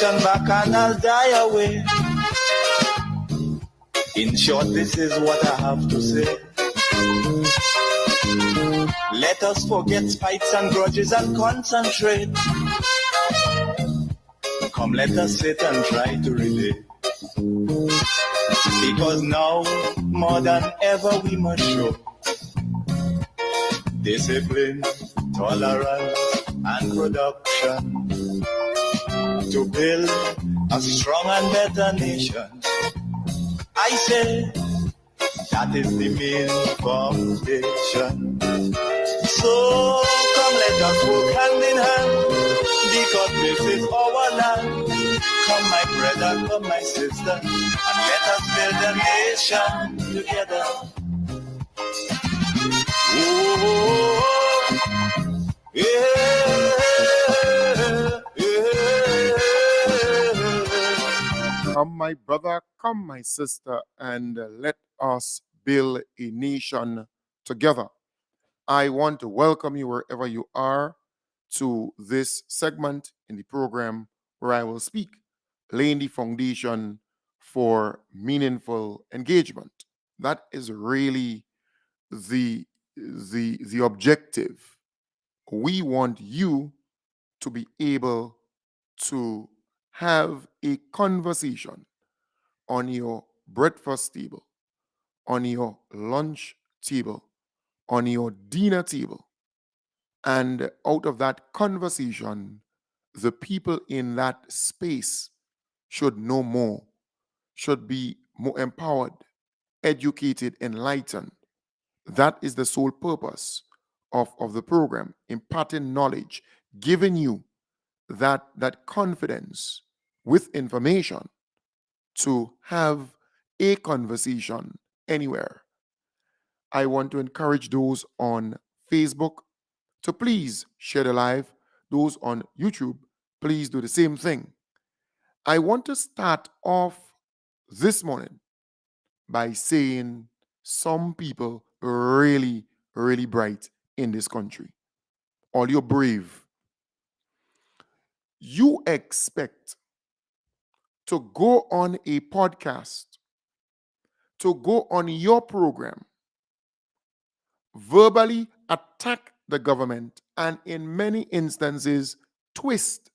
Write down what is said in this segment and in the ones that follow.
corruption back and I'll die away. In short, this is what I have to say. Let us forget spites and grudges and concentrate. Come, let us sit and try to relate. Because now, more than ever, we must show discipline, tolerance, and production to build a strong and better nation. I say that is the main foundation. So come, let us work hand in hand, because this is our land. Come, my brother, come, my sister, and let us build a nation together. Oh, yeah, yeah. Come, my brother, come, my sister, and let us build a nation together. I want to welcome you wherever you are to this segment in the program where I will speak, laying the foundation for meaningful engagement. That is really the objective. We want you to be able to have a conversation on your breakfast table, on your lunch table, on your dinner table. And out of that conversation, the people in that space should know more, should be more empowered, educated, enlightened. That is the sole purpose of the program, imparting knowledge, giving you that confidence with information to have a conversation anywhere. I want to encourage those on Facebook to please share the live. Those on YouTube, please do the same thing. I want to start off this morning by saying some people really, really bright in this country. All you're brave. You expect to go on a podcast, to go on your program, verbally attack the government, and in many instances, twist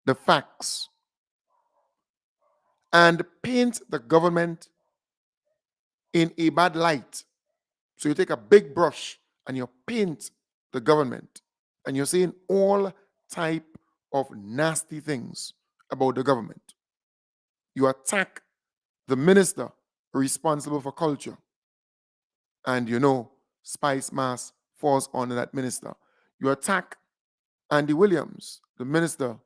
the facts and paint the government in a bad light. So you take a big brush and you paint the government and you're saying all type of nasty things about the government. You attack the minister responsible for culture. And you know, Spice Mass falls under that minister. You attack Andy Williams, the minister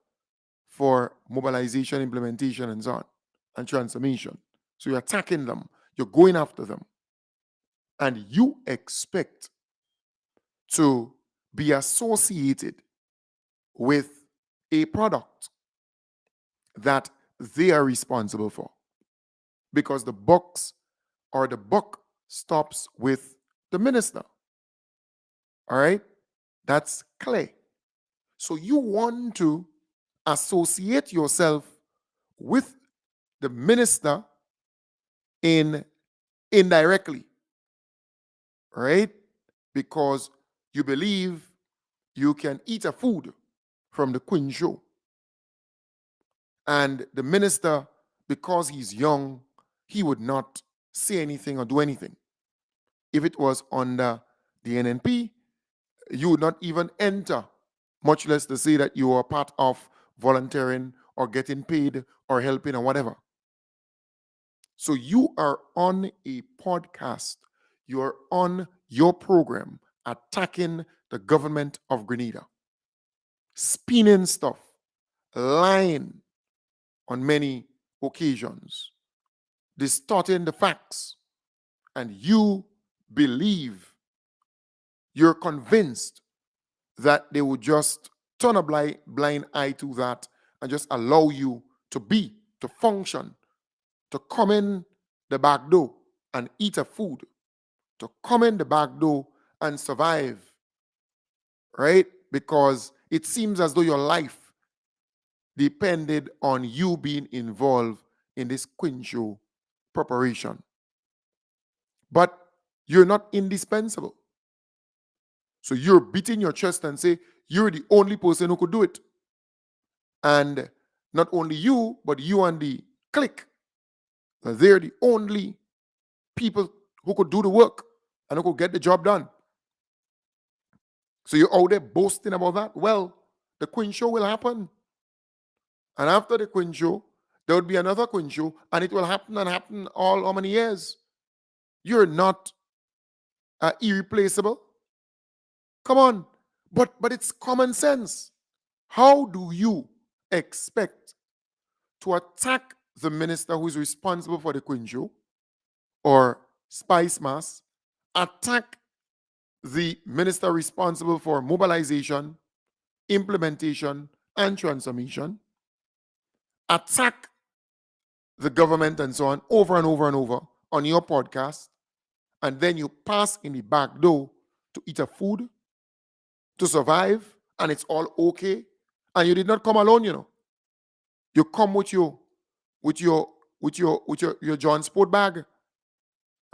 for mobilization, implementation, and so on, and transformation. So you're attacking them. You're going after them. And you expect to be associated with a product that they are responsible for. Because the buck stops with the minister. All right? That's clear. So you want to associate yourself with the minister indirectly, right? Because you believe you can eat a food from the Queen show. And the minister, because he's young, he would not say anything or do anything. If it was under the NNP, you would not even enter, much less to say that you are part of volunteering or getting paid or helping or whatever. So you are on a podcast, you are on your program attacking the government of Grenada, spinning stuff, lying on many occasions, distorting the facts, and you believe, you're convinced that they would just turn a blind eye to that and just allow you to function, to come in the back door and eat a food, to come in the back door and survive, right? Because it seems as though your life depended on you being involved in this Queen Show preparation. But you're not indispensable. So you're beating your chest and say, you're the only person who could do it. And not only you, but you and the clique, they're the only people who could do the work and who could get the job done. So you're out there boasting about that. Well, the Queen Show will happen. And after the Queen Show, there would be another Queen Show, and it will happen and happen all how many years? You're not irreplaceable. Come on. But it's common sense. How do you expect to attack the minister who is responsible for the Queen Show or Spice Mass, attack the minister responsible for mobilization, implementation, and transformation, attack the government and so on over and over and over on your podcast, and then you pass in the back door to eat a food, to survive, and it's all okay. And you did not come alone, you know. You come with your John Sport bag,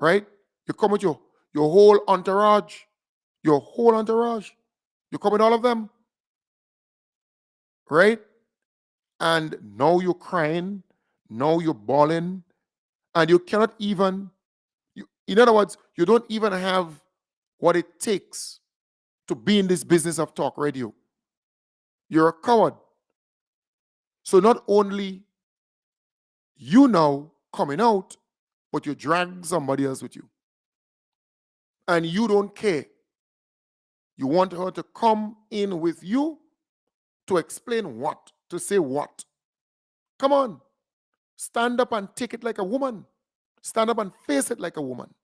right? You come with your whole entourage, your whole entourage. You come with all of them, right? And now you're crying, now you're bawling, and you cannot even, in other words, you don't even have what it takes to be in this business of talk radio. You're a coward. So not only you now coming out, but you drag somebody else with you. And you don't care. You want her to come in with you to explain what, to say what. Come on. Stand up and take it like a woman. Stand up and face it like a woman.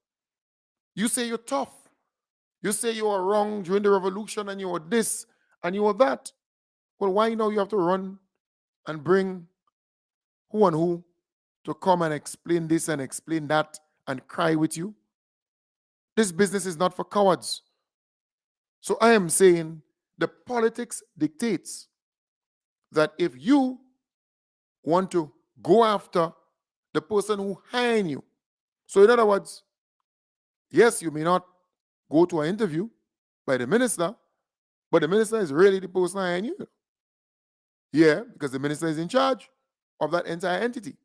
You say you're tough. You say you were wrong during the revolution and you were this and you were that. Well, why now you have to run and bring who and who to come and explain this and explain that and cry with you? This business is not for cowards. So I am saying the politics dictates that if you want to go after the person who hired you, so in other words, yes, you may not go to an interview by the minister, but the minister is really the person hiring you. Yeah, because the minister is in charge of that entire entity.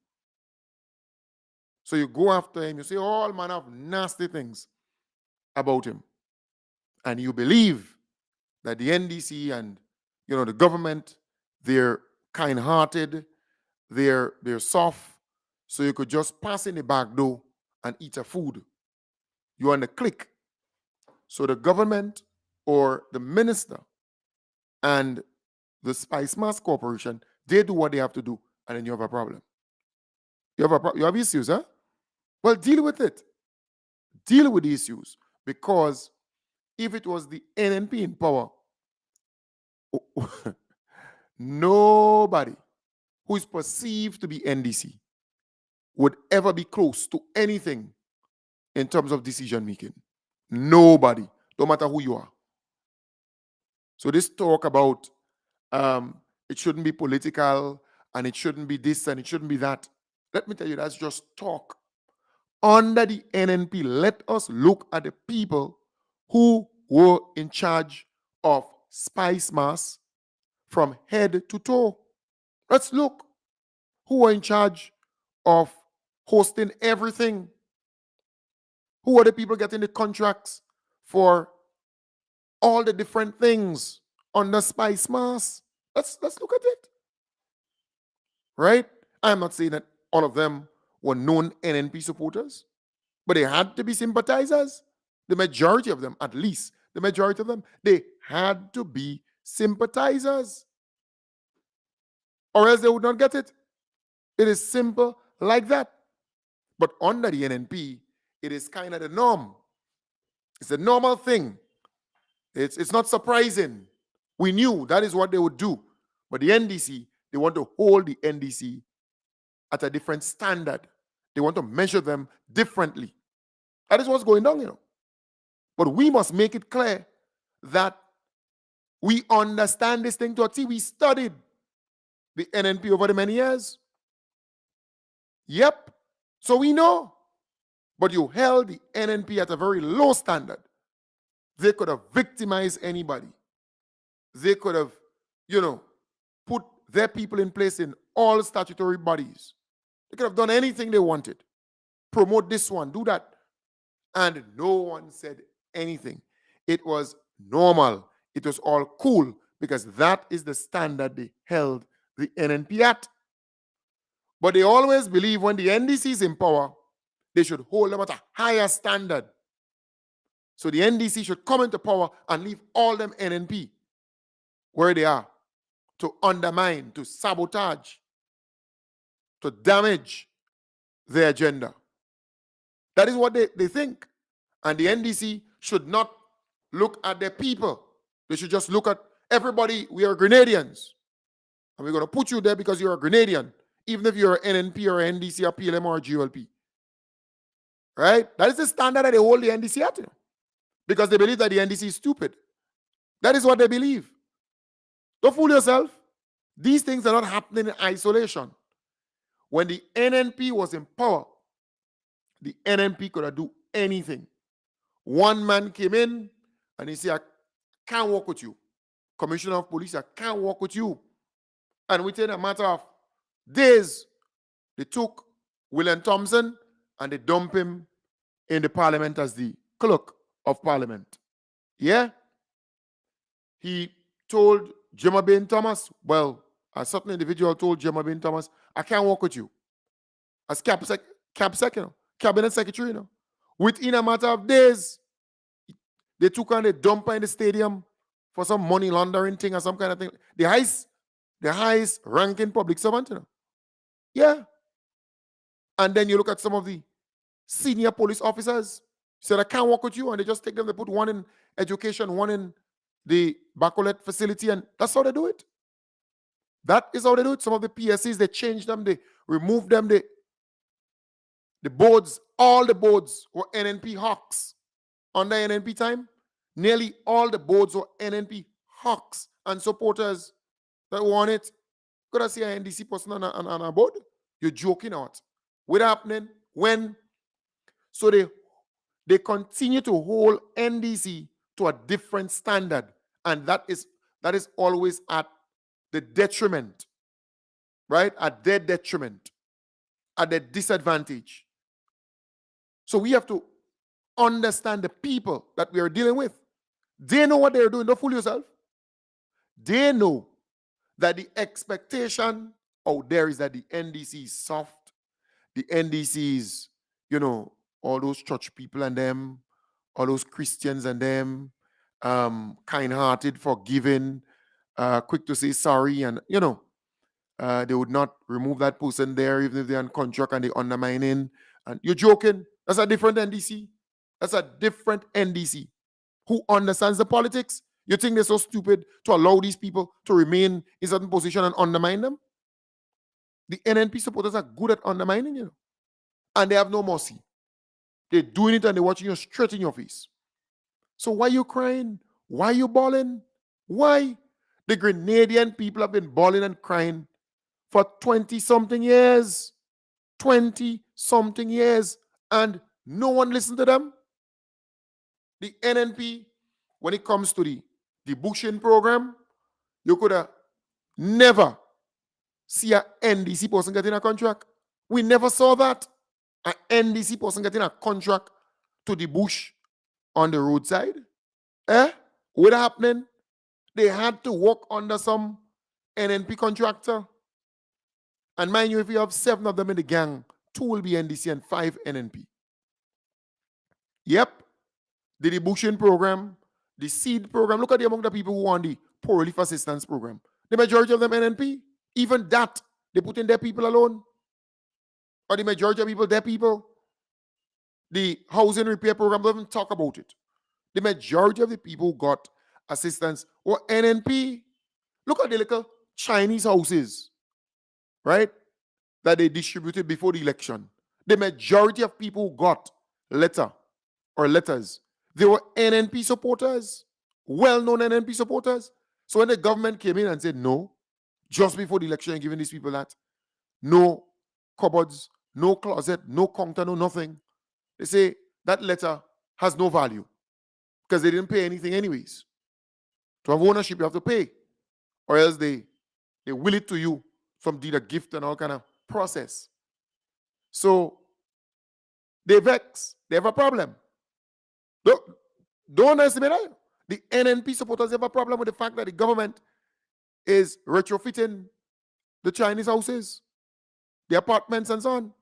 So you go after him, you say all manner of nasty things about him. And you believe that the NDC and the government, they're kind-hearted, they're soft, so you could just pass in the back door and eat a food. You're on the click. So the government or the minister and the Spice Mass Corporation, they do what they have to do, and then you have a problem. You have issues, huh? Well, deal with it. Deal with the issues. Because if it was the NNP in power, nobody who is perceived to be NDC would ever be close to anything in terms of decision making. Nobody, no matter who you are. So this talk about it shouldn't be political and it shouldn't be this and it shouldn't be that. Let me tell you, that's just talk. Under the NNP, let us look at the people who were in charge of Spice Mass from head to toe. Let's look who were in charge of hosting everything. Who are the people getting the contracts for all the different things on the Spice Mass? Let's look at it. Right? I'm not saying that all of them were known NNP supporters, but they had to be sympathizers. The majority of them, at least, the majority of them, they had to be sympathizers. Or else they would not get it. It is simple like that. But under the NNP, it is kind of the norm. It's a normal thing. It's not surprising. We knew that is what they would do. But the NDC, they want to hold the NDC at a different standard. They want to measure them differently. That is what's going on, But we must make it clear that we understand this thing to a T. We studied. the NNP over the many years? Yep. So we know. But you held the NNP at a very low standard. They could have victimized anybody. They could have, put their people in place in all statutory bodies. They could have done anything they wanted. Promote this one, do that. And no one said anything. It was normal. It was all cool because that is the standard they held the NNP at. But they always believe when the NDC is in power, they should hold them at a higher standard. So the NDC should come into power and leave all them NNP where they are to undermine, to sabotage, to damage their agenda. That is what they think. And the NDC should not look at their people. They should just look at everybody. We are Grenadians. And we're going to put you there because you're a Grenadian, even if you're an NNP or an NDC or PLM or GLP. Right? That is the standard that they hold the NDC at. Because they believe that the NDC is stupid. That is what they believe. Don't fool yourself. These things are not happening in isolation. When the NNP was in power, the NNP could have do anything. One man came in and he said, I can't work with you. Commissioner of Police, I can't work with you. And within a matter of days, they took William Thompson and they dumped him in the parliament as the clerk of parliament. Yeah? He told Gemma Bain Thomas, well, a certain individual told Gemma Bain Thomas, I can't work with you. As cabinet secretary, Within a matter of days, they took on a dumper in the stadium for some money laundering thing or some kind of thing. The highest ranking public servant, Yeah. And then you look at some of the senior police officers, said, I can't work with you. And they just take them, they put one in education, one in the Bacolet facility, and that's how they do it. That is how they do it. Some of the PSCs, they change them, they remove them, the boards, all the boards were NNP hawks. Under NNP time, nearly all the boards were NNP hawks and supporters that won it. Could I see an NDC person on a board? You're joking out. What happening? When? So they continue to hold NDC to a different standard. And that is always at the detriment, right? At their detriment, at their disadvantage. So we have to understand the people that we are dealing with. They know what they're doing. Don't fool yourself. They know that the expectation out there is that the NDC is soft. The NDC is, all those church people and them, all those Christians and them, kind-hearted, forgiving, quick to say sorry, and, they would not remove that person there even if they're on contract and they're undermining. And you're joking. That's a different NDC. That's a different NDC. Who understands the politics? You think they're so stupid to allow these people to remain in certain position and undermine them? The NNP supporters are good at undermining, and they have no mercy. They're doing it and they're watching you straight in your face. So why are you crying? Why are you bawling? Why? The Grenadian people have been bawling and crying for 20-something years. 20-something years. And no one listened to them. The NNP, when it comes to the bushing program, you could have never see an NDC person getting a contract. We never saw that. An NDC person getting a contract to the bush on the roadside. What happening? They had to work under some NNP contractor. And mind you, if you have 7 of them in the gang, 2 will be NDC and 5 NNP. Yep. The bushing program, the seed program. Look at the amount of people who are on the poor relief assistance program. The majority of them NNP. Even that, they put in their people alone. Or the majority of people, their people. The housing repair program, don't even talk about it. The majority of the people who got assistance were NNP. Look at the little Chinese houses, right, that they distributed before the election. The majority of people who got letters, they were NNP supporters, well-known NNP supporters. So when the government came in and said, no, just before the election, giving these people that no cupboards, no closet, no counter, no nothing. They say that letter has no value because they didn't pay anything anyways. To have ownership, you have to pay, or else they will it to you from deed a gift and all kind of process. So they vex. They have a problem. Don't, don't underestimate that. The NNP supporters have a problem with the fact that the government is retrofitting the Chinese houses, the apartments and so on.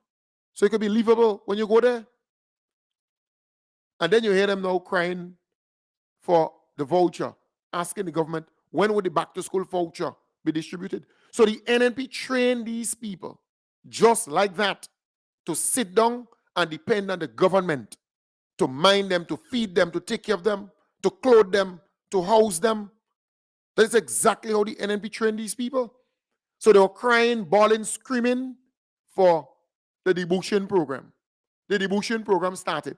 So it could be livable when you go there. And then you hear them now crying for the voucher, asking the government, when would the back to school voucher be distributed? So the NNP trained these people just like that to sit down and depend on the government to mind them, to feed them, to take care of them, to clothe them, to house them. That's exactly how the NNP trained these people. So they were crying, bawling, screaming for the debushing program. The debushing program started.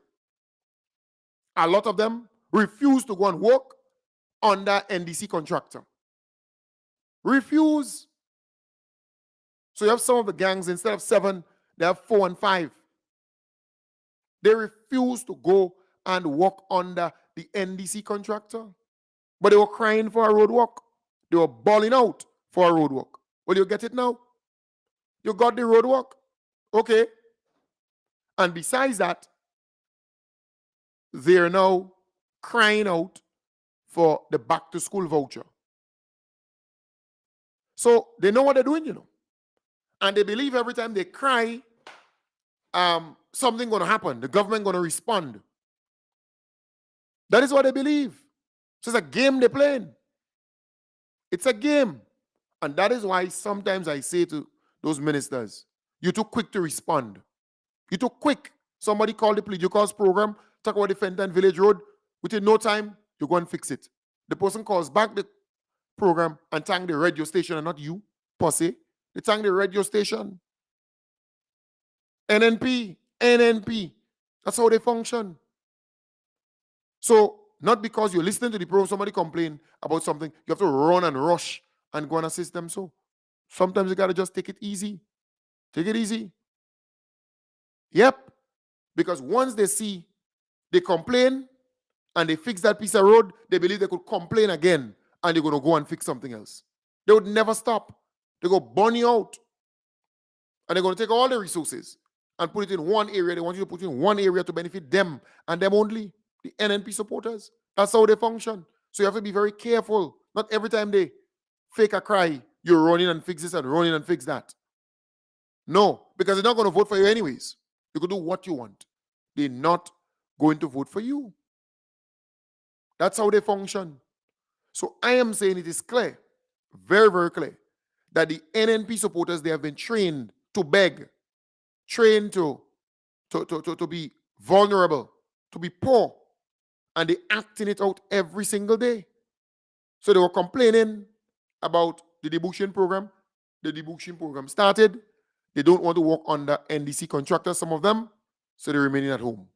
A lot of them refused to go and work under NDC contractor. Refuse. So you have some of the gangs, instead of 7, they have 4 and 5. They refuse to go and work under the NDC contractor. But they were crying for a roadwork. They were bawling out for a roadwork. Well, you get it now? You got the roadwork? Okay. And besides that, they're now crying out for the back to school voucher. So they know what they're doing, you know. And they believe every time they cry, something going to happen. The government going to respond. That is what they believe. So it's a game they're playing. It's a game. And that is why sometimes I say to those ministers, you're too quick to respond. You're too quick. Somebody called the police, you cause program, talk about the Fenton Village Road. Within no time, you go and fix it. The person calls back the program and thank the radio station and not you, posse. They thank the radio station. NNP. That's how they function. So, not because you're listening to the program, somebody complain about something, you have to run and rush and go and assist them. So, sometimes you got to just take it easy. Take it easy. Yep. Because once they see, they complain and they fix that piece of road, they believe they could complain again and they're going to go and fix something else. They would never stop. They go burn you out. And they're going to take all the resources and put it in one area. They want you to put it in one area to benefit them and them only, the NNP supporters. That's how they function. So you have to be very careful. Not every time they fake a cry, you're running and fix this and running and fix that. No, because they're not going to vote for you anyways. You can do what you want. They're not going to vote for you. That's how they function. So I am saying it is clear, very, very clear, that the NNP supporters, they have been trained to beg, trained to be vulnerable, to be poor, and they acting it out every single day. So they were complaining about the debushing program. The debushing program started. They don't want to work under NDC contractors, some of them, so they're remaining at home.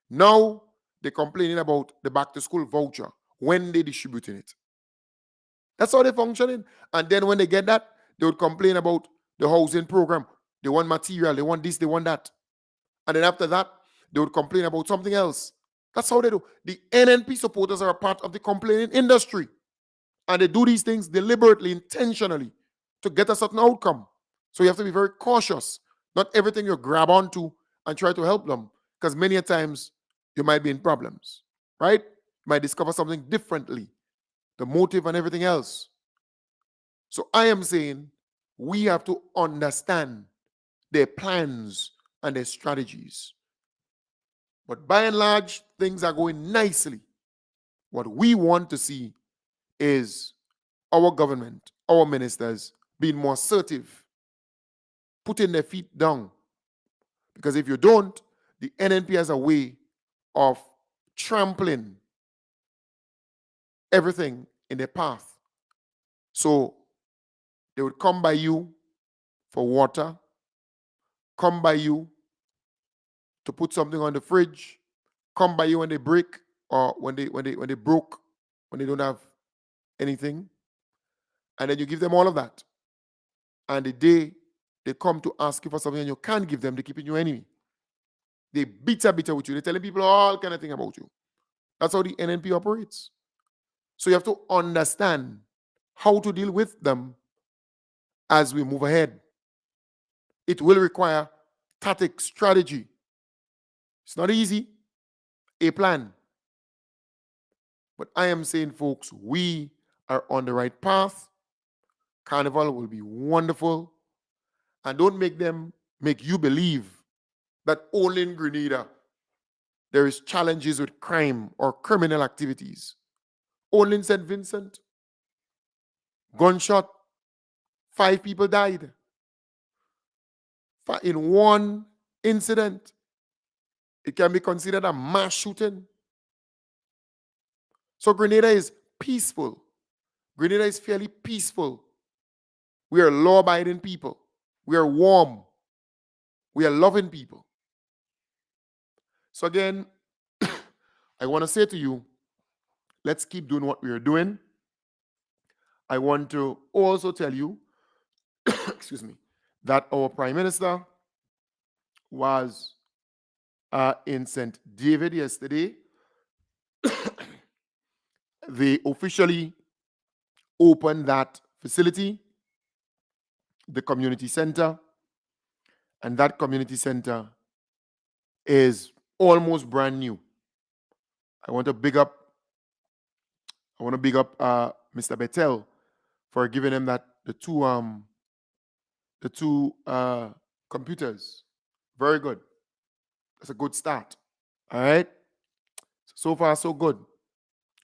Now they're complaining about the back to school voucher when they're distributing it. That's how they're functioning. And then when they get that, they would complain about the housing program. They want material, they want this, they want that. And then after that, they would complain about something else. That's how they do. The NNP supporters are a part of the complaining industry. And they do these things deliberately, intentionally, to get a certain outcome. So you have to be very cautious. Not everything you grab onto and try to help them. Because many a times, you might be in problems. Right? You might discover something differently. The motive and everything else. So I am saying, we have to understand their plans and their strategies. But by and large, things are going nicely. What we want to see is our government, our ministers being more assertive, putting their feet down. Because if you don't, the NNP has a way of trampling everything in their path. So they would come by you for water, come by you to put something on the fridge, come by you when they break or when they broke, when they don't have anything, and then you give them all of that. And the day they come to ask you for something and you can't give them, they keep it your enemy. They bitter with you. They're telling people all kind of things about you. That's how the NNP operates. So you have to understand how to deal with them as we move ahead. It will require tactic, strategy. It's not easy. A plan. But I am saying, folks, we are on the right path. Carnival will be wonderful. And don't make you believe that only in Grenada there is challenges with crime or criminal activities. Only in St. Vincent, gunshot, 5 people died. In one incident, it can be considered a mass shooting. So Grenada is peaceful. Grenada is fairly peaceful. We are law-abiding people. We are warm. We are loving people. So again, I want to say to you, let's keep doing what we are doing. I want to also tell you, excuse me, that our Prime Minister was in St. David yesterday. They officially opened that facility, the community center, and that community center is almost brand new. I want to big up Mr. Bettel for giving him the two computers. Very good. That's a good start. All right. So far, so good.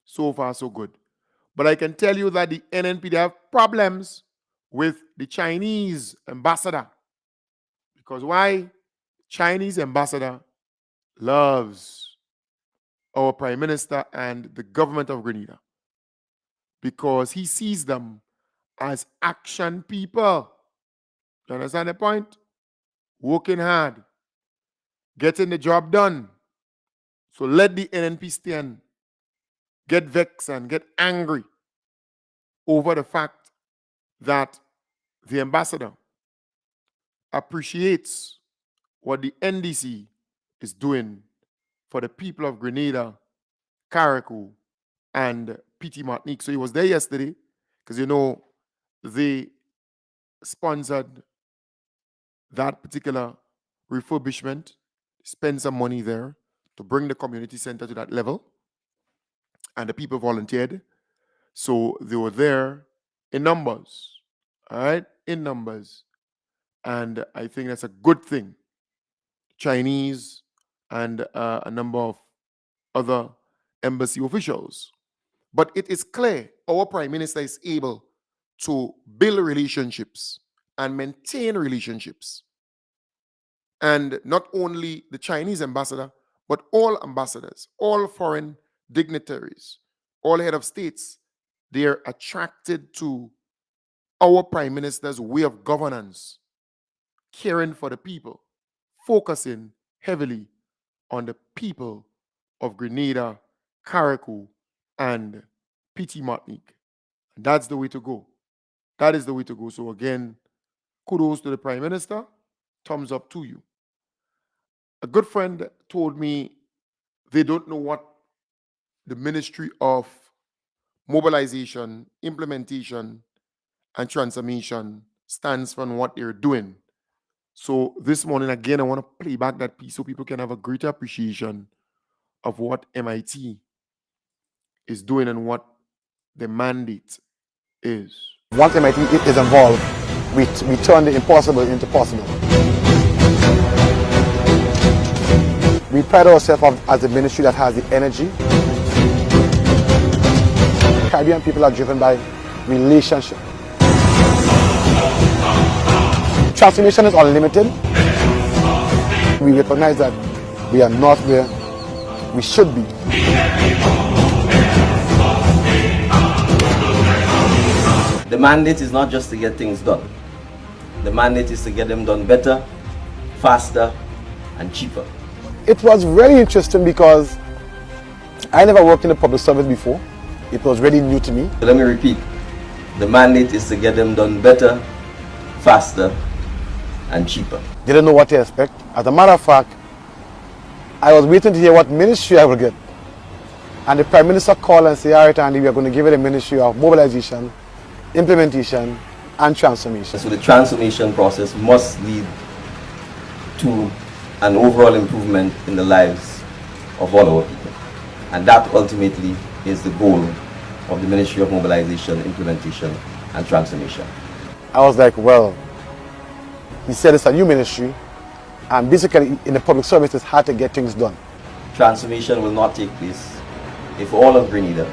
So far, so good. But I can tell you that the NNP, they have problems with the Chinese ambassador. Because why? Chinese ambassador loves our Prime Minister and the government of Grenada. Because he sees them as action people. You understand the point? Working hard. Getting the job done. So let the NNP stand. Get vexed and get angry over the fact that the ambassador appreciates what the NDC is doing for the people of Grenada, Carriacou, and PT Martinique. So he was there yesterday because, they sponsored that particular refurbishment, spend some money there to bring the community center to that level. And the people volunteered. So they were there in numbers, all right? In numbers. And I think that's a good thing. Chinese and a number of other embassy officials. But it is clear our Prime Minister is able to build relationships and maintain relationships. And not only the Chinese ambassador, but all ambassadors, all foreign dignitaries, all head of states, they are attracted to our Prime Minister's way of governance, caring for the people, focusing heavily on the people of Grenada, Carriacou, and PT Martinique. And that's the way to go. That is the way to go. So again, kudos to the Prime Minister. Thumbs up to you. A good friend told me they don't know what the Ministry of Mobilization, Implementation, and Transformation stands for and what they're doing. So this morning, again, I want to play back that piece so people can have a greater appreciation of what MIT is doing and what the mandate is. Once MIT is involved, we turn the impossible into possible. We pride ourselves as a ministry that has the energy. Caribbean people are driven by relationship. Transformation is unlimited. We recognize that we are not where we should be. The mandate is not just to get things done. The mandate is to get them done better, faster, and cheaper. It was very interesting because I never worked in the public service before. It was really new to me. So let me repeat. The mandate is to get them done better, faster, and cheaper. Didn't know what to expect. As a matter of fact, I was waiting to hear what ministry I would get. And the Prime Minister called and said, all right, Andy, we are going to give it a ministry of mobilization, implementation, and transformation. So the transformation process must lead to an overall improvement in the lives of all our people. And that ultimately is the goal of the Ministry of Mobilization, Implementation, and Transformation. I was like, well, he said it's a new ministry, and basically in the public service it's hard to get things done. Transformation will not take place if all of Grenada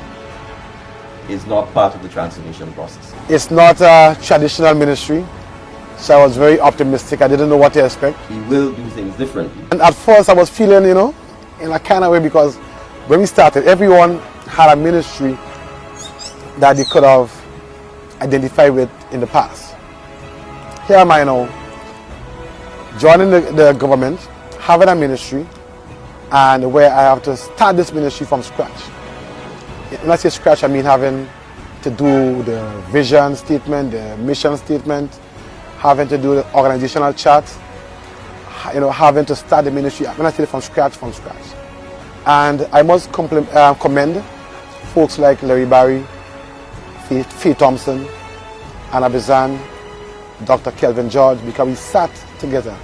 is not part of the transformation process. It's not a traditional ministry, so I was very optimistic. I didn't know what to expect. We will do things differently. And at first I was feeling, in a kind of way, because when we started, everyone had a ministry that they could have identified with in the past. Here am I now, joining the government, having a ministry, and where I have to start this ministry from scratch. When I say scratch, I mean having to do the vision statement, the mission statement, having to do the organizational chart, having to start the ministry. When I say from scratch. And I must commend folks like Larry Barry, Faye Thompson, Anna Bizan, Dr. Kelvin George, because we sat together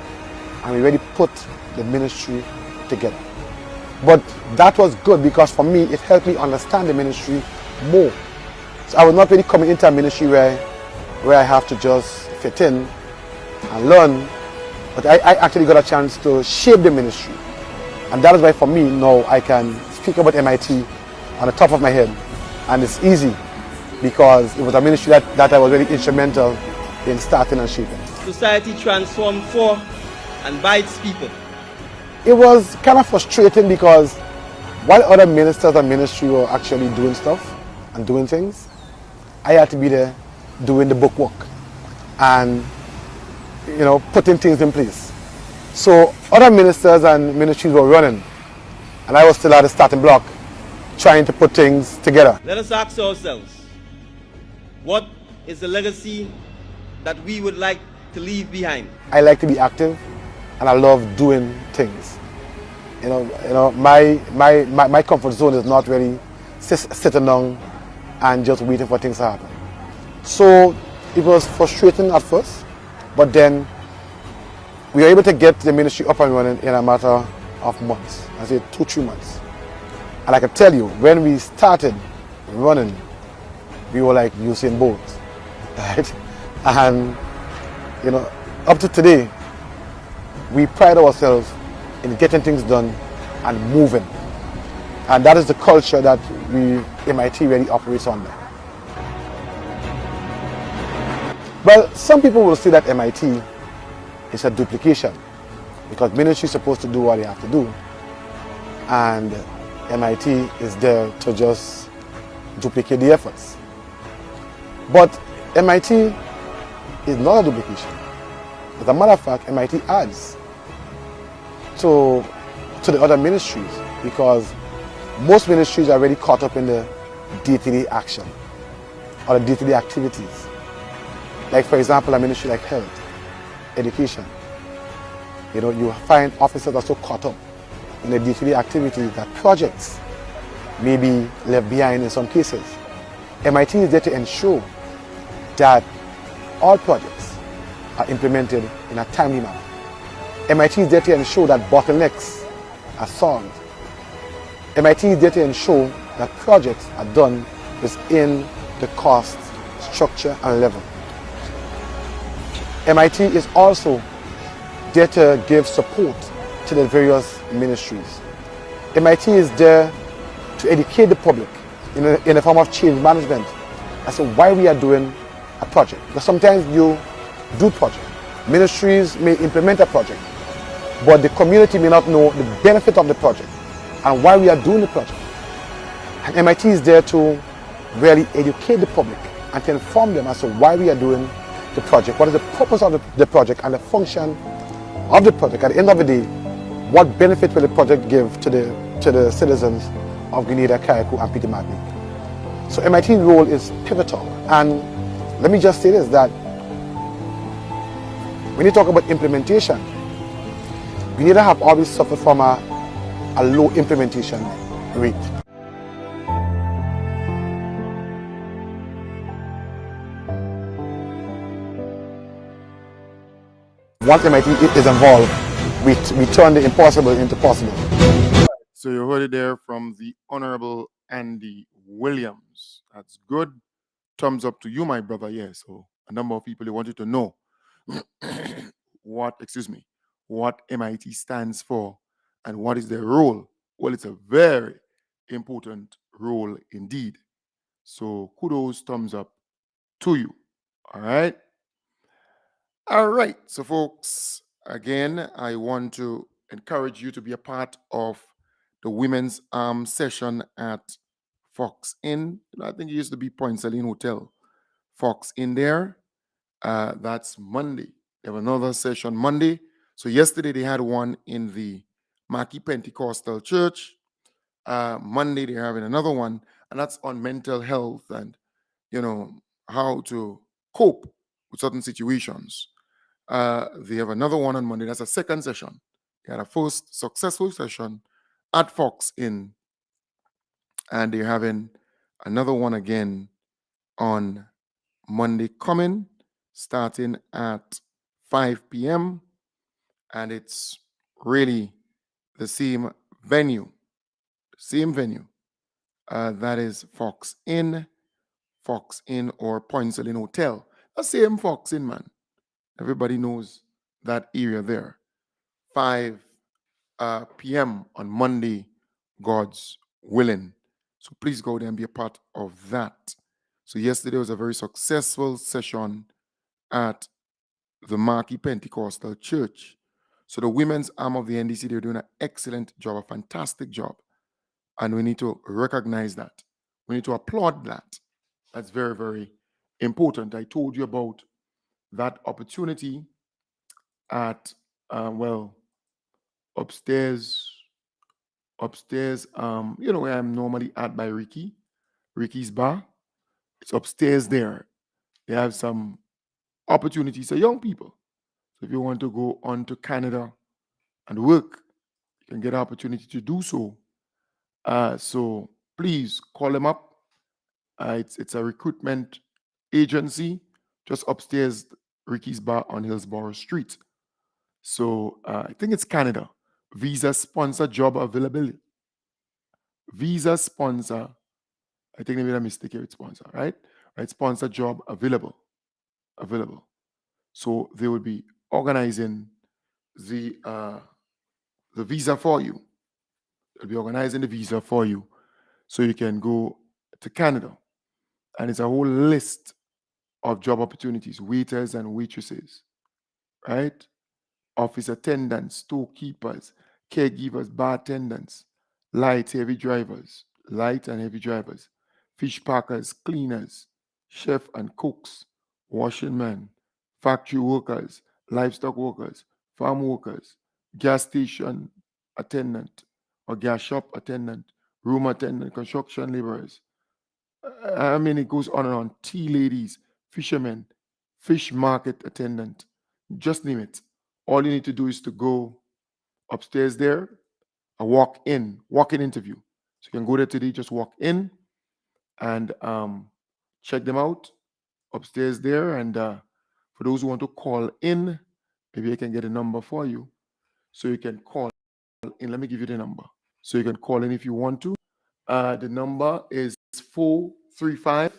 and we really put the ministry together. But that was good because for me, it helped me understand the ministry more. So I was not really coming into a ministry where I have to just fit in and learn, but I actually got a chance to shape the ministry. And that is why for me now I can speak about MIT on the top of my head, and it's easy because it was a ministry that I was very instrumental in starting and shaping. Society transformed for and by its people. It was kind of frustrating because while other ministers and ministry were actually doing stuff and doing things, I had to be there doing the bookwork and putting things in place. So other ministers and ministries were running, and I was still at the starting block trying to put things together. Let us ask ourselves, what is the legacy that we would like to leave behind? I like to be active, and I love doing things. My comfort zone is not really sitting down and just waiting for things to happen. So it was frustrating at first, but then we were able to get the ministry up and running in a matter of months. I say 2-3 months. And I can tell you, when we started running, we were like Usain Bolt, right? And up to today, we pride ourselves in getting things done and moving. And that is the culture that MIT really operates under. Well, some people will say that MIT is a duplication because ministry is supposed to do what they have to do, and MIT is there to just duplicate the efforts. But MIT is not a duplication. As a matter of fact, MIT adds to the other ministries because most ministries are already caught up in the day-to-day action or the day-to-day activities. Like for example, a ministry like health, education. You find officers are so caught up in the day-to-day activities that projects may be left behind in some cases. MIT is there to ensure that all projects are implemented in a timely manner. MIT is there to ensure that bottlenecks are solved. MIT is there to ensure that projects are done within the cost, structure, and level. MIT is also there to give support to the various ministries. MIT is there to educate the public in the form of change management as to why we are doing a project. Because sometimes you do project. Ministries may implement a project, but the community may not know the benefit of the project and why we are doing the project. And MIT is there to really educate the public and to inform them as to why we are doing the project, what is the purpose of the project and the function of the project. At the end of the day, what benefit will the project give to the citizens of Grenada, Carriacou, and Peter Martinique. So MIT's role is pivotal. And let me just say this, that When you talk about implementation, Grenada have always suffered from a low implementation rate. Once MIT is involved, we turn the impossible into possible. So you heard it there from the Honorable Andy Williams. That's good. Thumbs up to you, my brother. Yes. So a number of people, they wanted to know what MIT stands for and what is their role. Well, it's a very important role indeed. So kudos, thumbs up to you. All right. All right. So, folks, again, I want to encourage you to be a part of the women's session at Fox Inn. I think it used to be Point Celine Hotel. Fox Inn there. That's Monday. They have another session Monday. So yesterday they had one in the Mackey Pentecostal Church. Monday they're having another one, and that's on mental health and how to cope with certain situations. They have another one on Monday. That's a second session. They had a first successful session at Fox Inn, and they're having another one again on Monday coming, starting at 5 p.m. And it's really the same venue. That is Fox Inn or Point Celine Hotel. The same Fox Inn, man. Everybody knows that area there. 5 p.m. on Monday, God's willing. So please go there and be a part of that. So yesterday was a very successful session at the Mackey Pentecostal Church. So the women's arm of the NDC, they're doing an excellent job, a fantastic job. And we need to recognize that. We need to applaud that. That's very, very important. I told you about that opportunity at, upstairs, where I'm normally at by Ricky's bar. It's upstairs there. They have some opportunities for young people. So if you want to go on to Canada and work, you can get an opportunity to do so. So please call them up. It's a recruitment agency just upstairs Ricky's bar on Hillsborough Street. So I think it's Canada. Visa sponsor job availability. Visa sponsor. I think they made a mistake here with sponsor, right? Right, sponsor job available. So they will be organizing the visa for you. They'll be organizing the visa for you so you can go to Canada. And it's a whole list of job opportunities, waiters and waitresses, right? Office attendants, storekeepers, caregivers, bartendants, light and heavy drivers, fish packers, cleaners, chef and cooks, washing men, factory workers, livestock workers, farm workers, gas station attendant or gas shop attendant, room attendant, construction laborers. I mean, it goes on and on. Tea ladies, fishermen, fish market attendant, just name it. All you need to do is to go upstairs there, a walk-in interview. So you can go there today, just walk in and check them out upstairs there. And for those who want to call in, maybe I can get a number for you. So you can call in. Let me give you the number. So you can call in if you want to. The number is 435.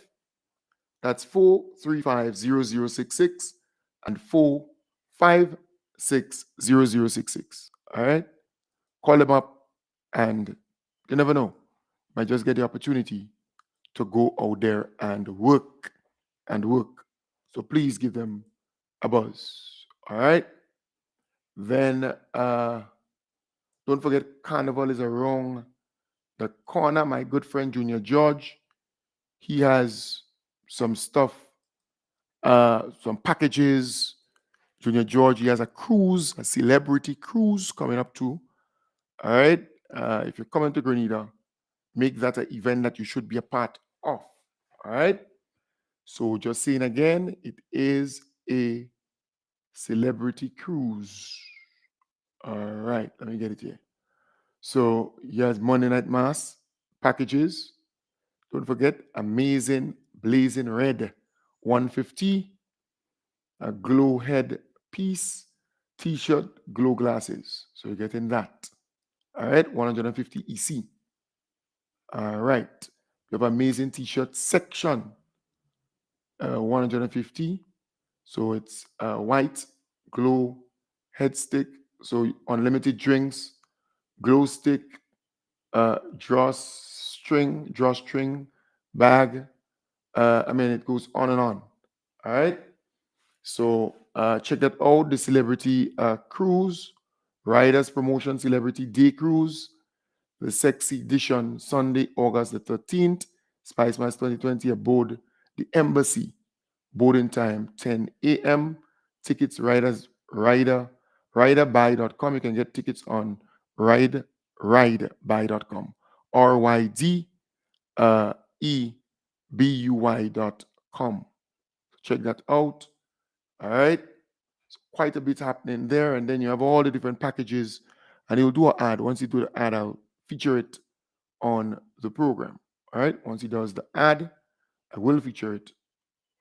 That's 435-0066 and 456-0066. All right? Call them up and you never know. Might just get the opportunity to go out there and work. So please give them a buzz. All right? Then don't forget Carnival is around the corner. My good friend Junior George, he has some stuff, some packages. Junior George, he has a cruise, a celebrity cruise coming up too. All right. If you're coming to Grenada, make that an event that you should be a part of. All right. So just saying again, it is a Celebrity cruise. All right, let me get it here. So here's Monday Night Mass packages. Don't forget, amazing blazing red 150, a glow head piece, t-shirt, glow glasses. So you're getting that. All right, 150 EC. All right. You have amazing t-shirt section, 150. So it's white, glow, head stick. So unlimited drinks, glow stick, drawstring, bag. It goes on and on. All right. So check that out. The Celebrity Cruise, Riders Promotion Celebrity Day Cruise, the Sexy Edition, Sunday, August the 13th, Spice Mass 2020 aboard the Embassy. Boarding time 10 a.m. Tickets, riderbuy.com. You can get tickets on ridebuy.com. RYDEBUY.com. Check that out. All right. So quite a bit happening there. And then you have all the different packages. And he'll do an ad. Once you do the ad, I'll feature it on the program. All right. Once he does the ad, I will feature it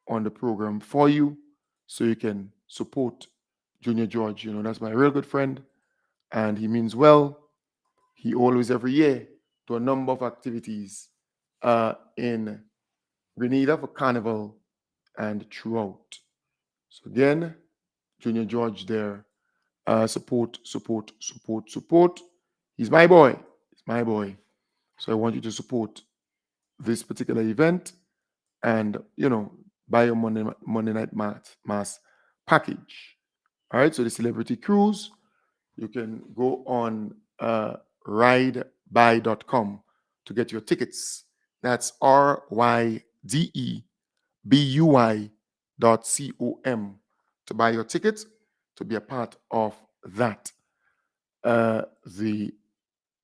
on the program for you so you can support Junior George. You know, that's my real good friend. And he means well. He always, every year, do a number of activities in Grenada for Carnival and throughout. So again, Junior George there. Support. He's my boy. He's my boy. So I want you to support this particular event and, buy your Monday Night Mass package. All right. So the Celebrity Cruise, you can go on ridebuy.com to get your tickets. That's RYDEBUY.com to buy your tickets to be a part of that. The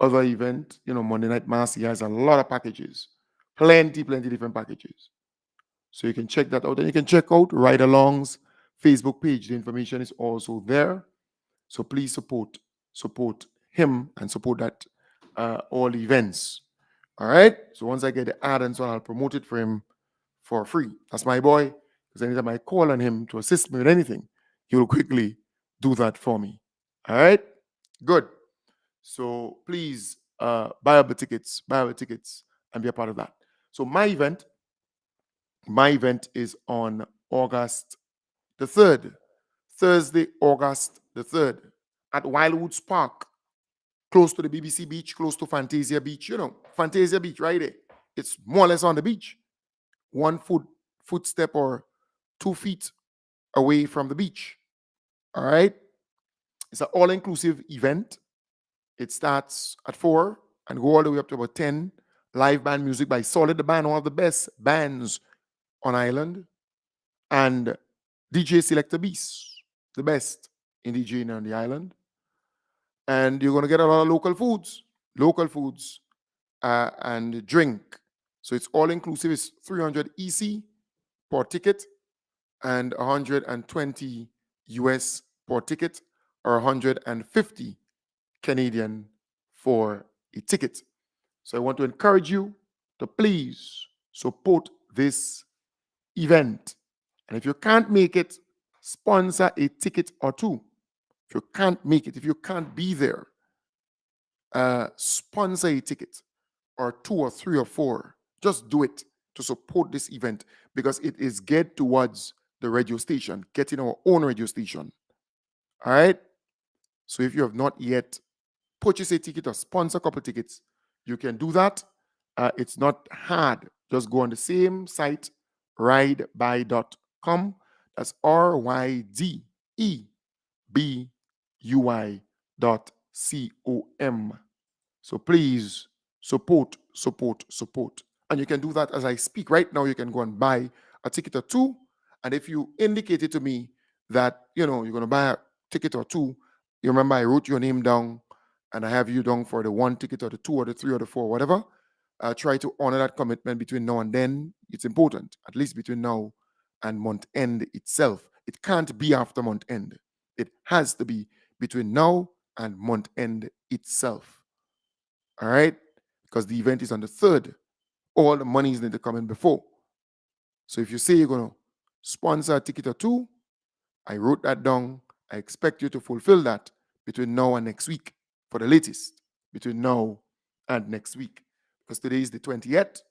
other event, Monday Night Mass, he has a lot of packages, plenty different packages. So you can check that out. And you can check out Ride Along's Facebook page. The information is also there. So please support him and support that all events. All right. So once I get the ad and so on, I'll promote it for him for free. That's my boy. Because anytime I call on him to assist me with anything, he will quickly do that for me. All right. Good. So please buy up the tickets, and be a part of that. So my event is on August the 3rd, Thursday, August the 3rd, at Wildwoods Park, close to the BBC Beach, close to Fantasia Beach. Fantasia Beach right there. It's more or less on the beach. 1 footstep or 2 feet away from the beach. All right. It's an all-inclusive event. It starts at 4 and go all the way up to about 10. Live band music by Solid, the band, one of the best bands on island. And DJ Selector Beast, the best in DJing on the island. And you're going to get a lot of local foods and drink. So it's all inclusive. It's 300 EC per ticket and 120 US per ticket, or 150 Canadian for a ticket. So I want to encourage you to please support this event. And if you can't make it, sponsor a ticket or two. If you can't make it, if you can't be there, sponsor a ticket or 2 or 3 or 4. Just do it to support this event, because it is geared towards the radio station, getting our own radio station. All right. So if you have not yet purchased a ticket or sponsor a couple tickets, you can do that. It's not hard. Just go on the same site, ridebuy.com. That's RYDEBUY.com. So please support. And you can do that as I speak right now. You can go and buy a ticket or 2. And if you indicated to me that, you're going to buy a ticket or 2, you remember I wrote your name down and I have you down for the 1 ticket or the 2 or the 3 or the 4, whatever. Try to honor that commitment between now and then. It's important, at least between now and month end itself. It can't be after month end. It has to be between now and month end itself. All right? Because the event is on the 3rd. All the monies need to come in before. So if you say you're going to sponsor a ticket or two, I wrote that down. I expect you to fulfill that between now and next week for the latest, between now and next week. Because today is the 20th,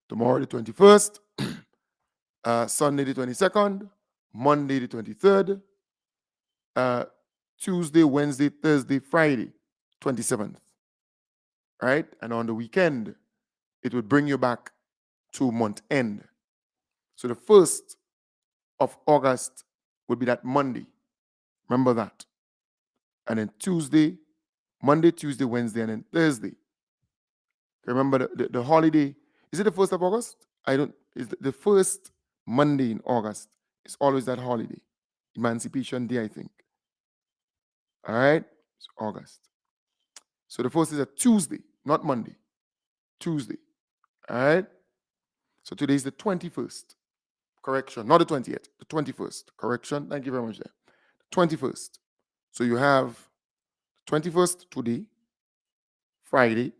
tomorrow the 21st, Sunday the 22nd, Monday the 23rd, Tuesday, Wednesday, Thursday, Friday, 27th. Right? And on the weekend, it would bring you back to month end. So the 1st of August would be that Monday. Remember that. And then Tuesday, Monday, Tuesday, Wednesday, and then Thursday. Remember the holiday. Is it the 1st of August? I don't. Is the first Monday in August. It's always that holiday. Emancipation Day, I think. All right? It's August. So the 1st is a Tuesday, not Monday. Tuesday. All right? So today is the 21st. Correction, not the 20th, the 21st. Correction, thank you very much there. 21st. So you have 21st today, Friday,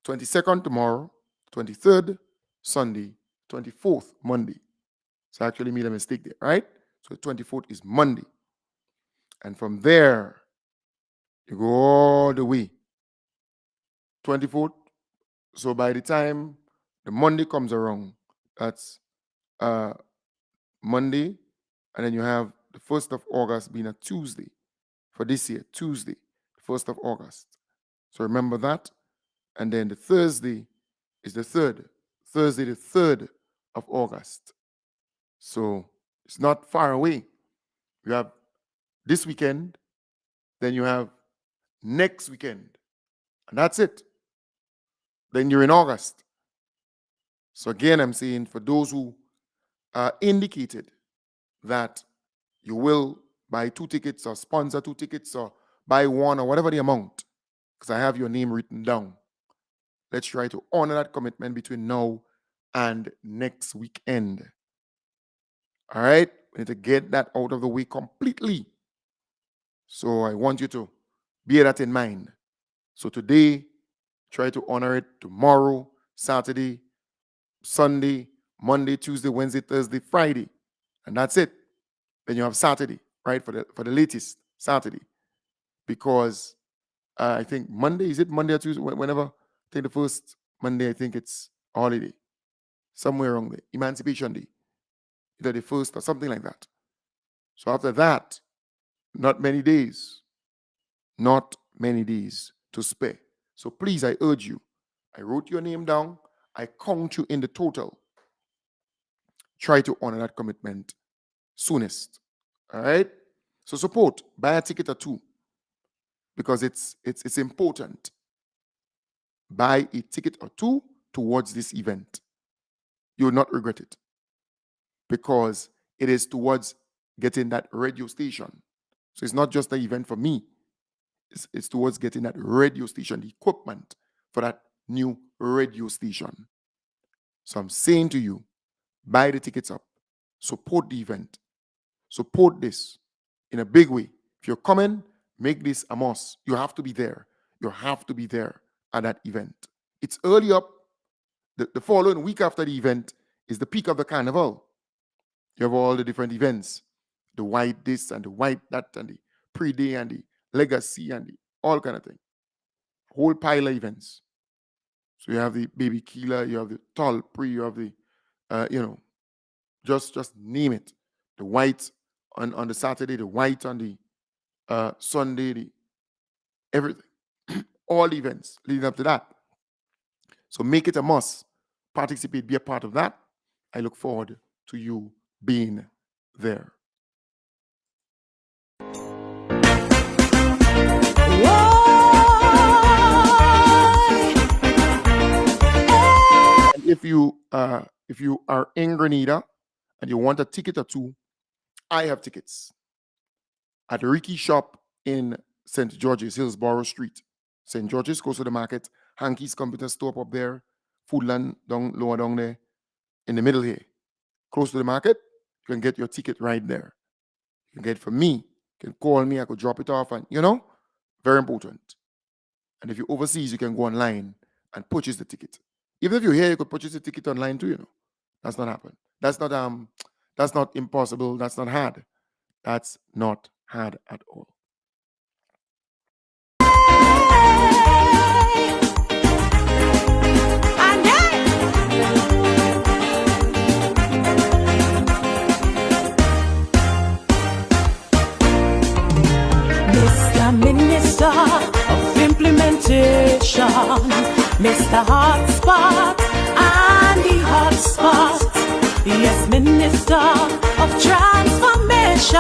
22nd tomorrow, 23rd Sunday, 24th Monday. So I actually made a mistake there, right? So the 24th is Monday. And from there, you go all the way. 24th. So by the time the Monday comes around, that's Monday, and then you have the 1st of August being a Tuesday for this year, Tuesday, 1st of August. So remember that. And then the Thursday is the 3rd, Thursday, the 3rd of August. So it's not far away. You have this weekend, then you have next weekend, and that's it. Then you're in August. So again, I'm saying for those who indicated that you will buy 2 tickets or sponsor 2 tickets or buy 1 or whatever the amount, because I have your name written down. Let's try to honor that commitment between now and next weekend. All right? We need to get that out of the way completely. So I want you to bear that in mind. So today, try to honor it. Tomorrow, Saturday, Sunday, Monday, Tuesday, Wednesday, Thursday, Friday. And that's it. Then you have Saturday, right? For the latest Saturday. Because I think Monday, is it Monday or Tuesday? Whenever, I think the first Monday, I think it's a holiday. Somewhere around there. Emancipation Day. Either the first or something like that. So after that, not many days. Not many days to spare. So please, I urge you. I wrote your name down. I count you in the total. Try to honor that commitment soonest. All right? So support. Buy a ticket or 2. Because it's important. Buy a ticket or 2 towards this event. You will not regret it. Because it is towards getting that radio station. So it's not just an event for me. It's towards getting that radio station, the equipment for that new radio station. So I'm saying to you, buy the tickets up. Support the event. Support this in a big way. If you're coming, make this a must. You have to be there. You have to be there at that event. It's early up. The following week after the event is the peak of the carnival. You have all the different events. The white this and the white that and the pre-day and the legacy and the all kind of thing. Whole pile of events. So you have the baby killer, you have the tall pre, you have the, just name it. The white on the Saturday, the white on the Sunday, the everything. All events leading up to that. So make it a must. Participate, be a part of that. I look forward to you being there. And if you are in Grenada and you want a ticket or 2, I have tickets at Ricky Shop in St. George's, Hillsborough Street. St. George's, close to the market. Hanky's Computer Store up there. Foodland down lower down there. In the middle here. Close to the market. You can get your ticket right there. You get from me. You can call me. I could drop it off, and very important. And if you're overseas, you can go online and purchase the ticket. Even if you're here, you could purchase the ticket online too. That's not happen. That's not impossible. That's not hard. That's not hard at all. Mr. Minister of Implementation, Mr. Hotspot and the Hotspot. Yes, Minister of Transformation,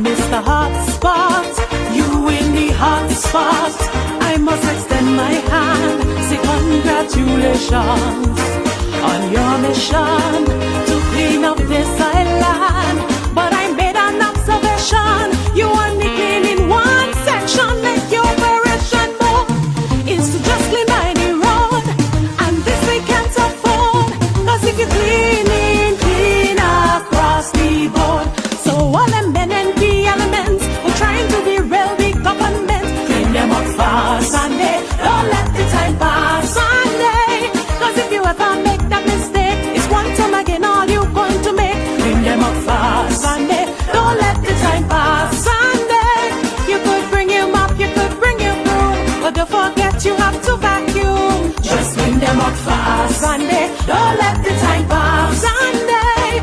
Mr. Hotspot, you in the hotspot. I must extend my hand, say congratulations on your mission to clean up this island. But I made an observation, you only clean in one section, like your operation mode is to just clean by the road, and this we can't afford, cause if you clean across the board. So all them men and the elements who trying to derail the government, clean them up fast, Sunday, don't let the time pass, Sunday, cause if you ever make that mistake, it's one time again all you're going to make. Clean them up fast, Sunday, don't let the time pass, Sunday, you could bring him up, you could bring him through, but don't forget you have to vacuum. Just clean them up fast, Sunday, don't let the time pass, Sunday,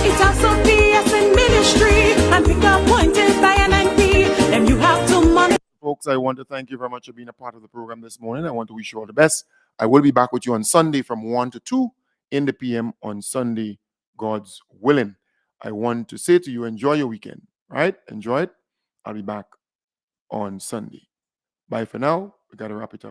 it has some BS in ministry and pick appointed by an MP, then you have to monitor. Folks, I want to thank you very much for being a part of the program this morning. I want to wish you all the best. I will be back with you on Sunday from 1 to 2 in the PM on Sunday, God's willing. I want to say to you, enjoy your weekend, right? Enjoy it. I'll be back on Sunday. Bye for now. We got to wrap it up.